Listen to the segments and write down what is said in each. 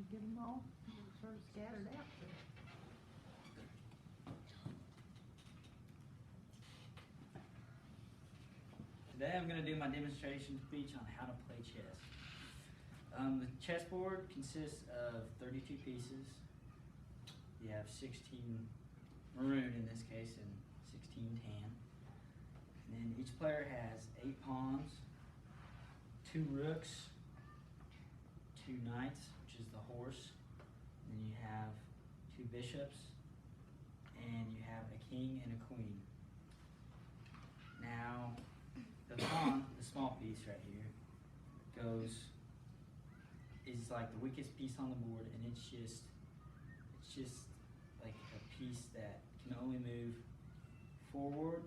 you get them all sort of scattered out there. Today I'm going to do my demonstration speech on how to play chess. The chessboard consists of 32 pieces. You have 16 maroon in this case and 16 tan. And then each player has 8 pawns, 2 rooks, 2 knights, which is the horse. Then you have 2 bishops, and you have a king and a queen. Now, the pawn, the small piece right here, is like the weakest piece on the board, and it's just like a piece that can only move forward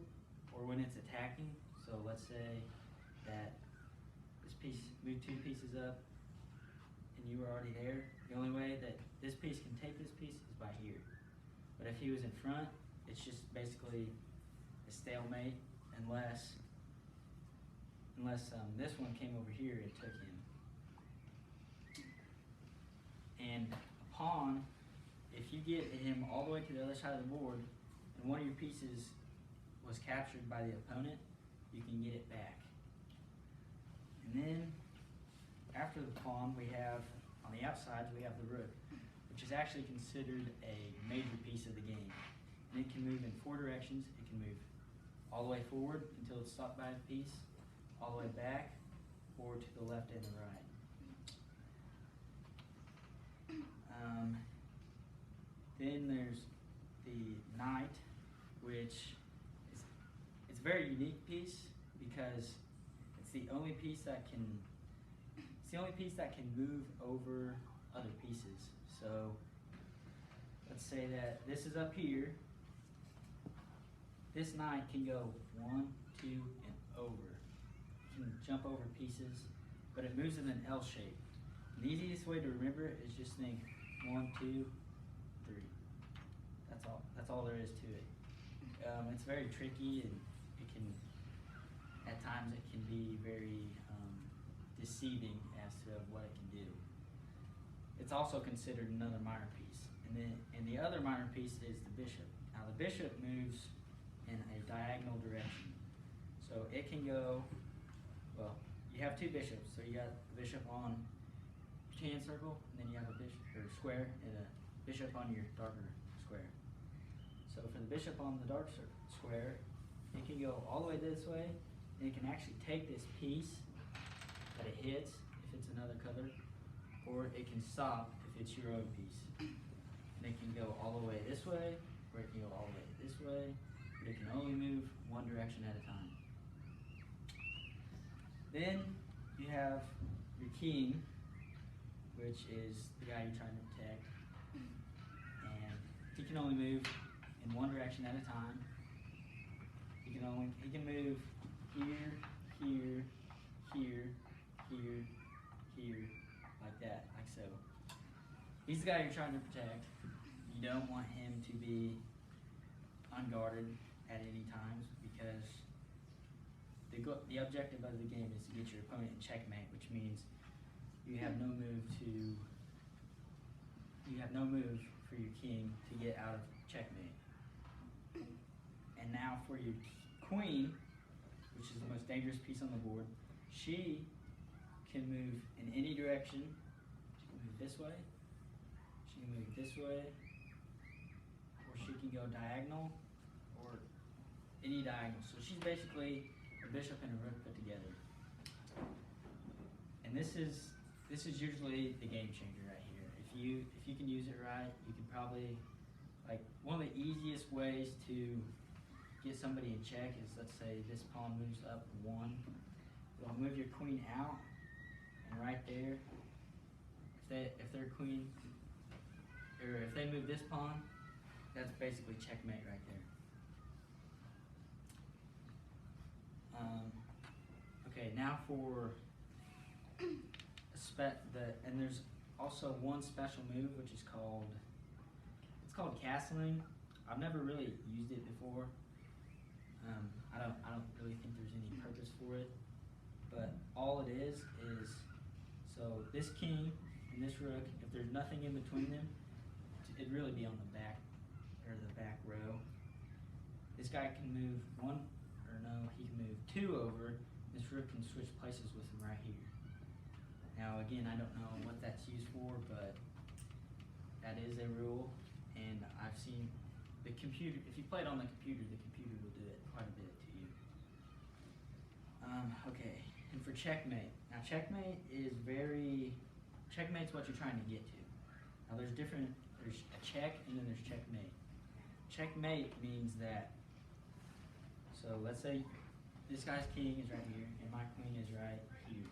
or when it's attacking. So let's say that this piece moved 2 pieces up and you were already there. The only way that this piece can take this piece is by here. But if he was in front, it's just basically a stalemate unless this one came over here and took him. And a pawn, if you get him all the way to the other side of the board and one of your pieces was captured by the opponent, you can get it back. And then after the pawn, we have, on the outsides, we have the rook, which is actually considered a major piece of the game. And it can move in 4 directions. It can move all the way forward until it's stopped by a piece, all the way back, or to the left and the right. Then there's the knight, which it's a very unique piece because it's the only piece that can move over other pieces. So let's say that this is up here. This knight can go 1, 2, and over. It can jump over pieces, but it moves in an L shape. The easiest way to remember it is just think 1, 2, 3. That's all there is to it. It's very tricky, and at times it can be very deceiving as to what it can do. It's also considered another minor piece. And the other minor piece is the bishop. Now the bishop moves in a diagonal direction. So it can go, well, you have 2 bishops. So you got the bishop on your tan circle, and then you have a bishop or square and a bishop on your darker square. So for the bishop on the dark square, it can go all the way this way, and it can actually take this piece that it hits if it's another color, or it can stop if it's your own piece. And it can go all the way this way, or it can go all the way this way, but it can only move 1 direction at a time. Then you have your king, which is the guy you're trying to protect, and he can only move in 1 direction at a time. He can move here, here, here, here, here, like that, like so. He's the guy you're trying to protect. You don't want him to be unguarded at any times because the objective of the game is to get your opponent in checkmate, which means you have no move for your king to get out of checkmate. And now for your queen, which is the most dangerous piece on the board, she can move in any direction. She can move this way, she can move this way, or she can go diagonal, or any diagonal. So she's basically a bishop and a rook put together. And this is usually the game changer right here. If you can use it right, you can probably, like, one of the easiest ways to get somebody in check is, let's say this pawn moves up 1. You'll move your queen out, and right there, if their queen, or if they move this pawn, that's basically checkmate right there. Okay, now for and there's also one special move which is called castling. I've never really used it before. I don't really think there's any purpose for it, but all it is so this king and this rook, if there's nothing in between them, it'd really be on the back, or the back row. This guy can move he can move 2 over. This rook can switch places with him right here. Now again, I don't know what that's used for, but that is a rule, and I've seen the computer, if you play it on the computer will do it quite a bit to you. Okay, and for checkmate. Now checkmate's what you're trying to get to. Now there's a check and then there's checkmate. Checkmate means that, so let's say this guy's king is right here and my queen is right here.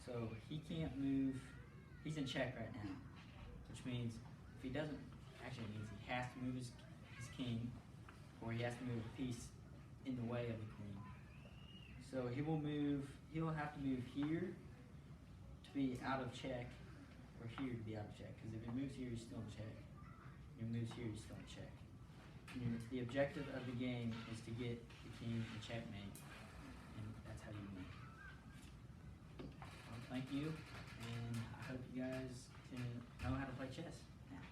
So he can't move, he's in check right now, which means if he doesn't, actually it means he has to move his king, or he has to move a piece in the way of the queen. So he'll have to move here to be out of check, or here to be out of check, because if he moves here, he's still in check. If he moves here, he's still in check. The objective of the game is to get the king in checkmate, and that's how you win. Well, thank you, and I hope you guys can know how to play chess now.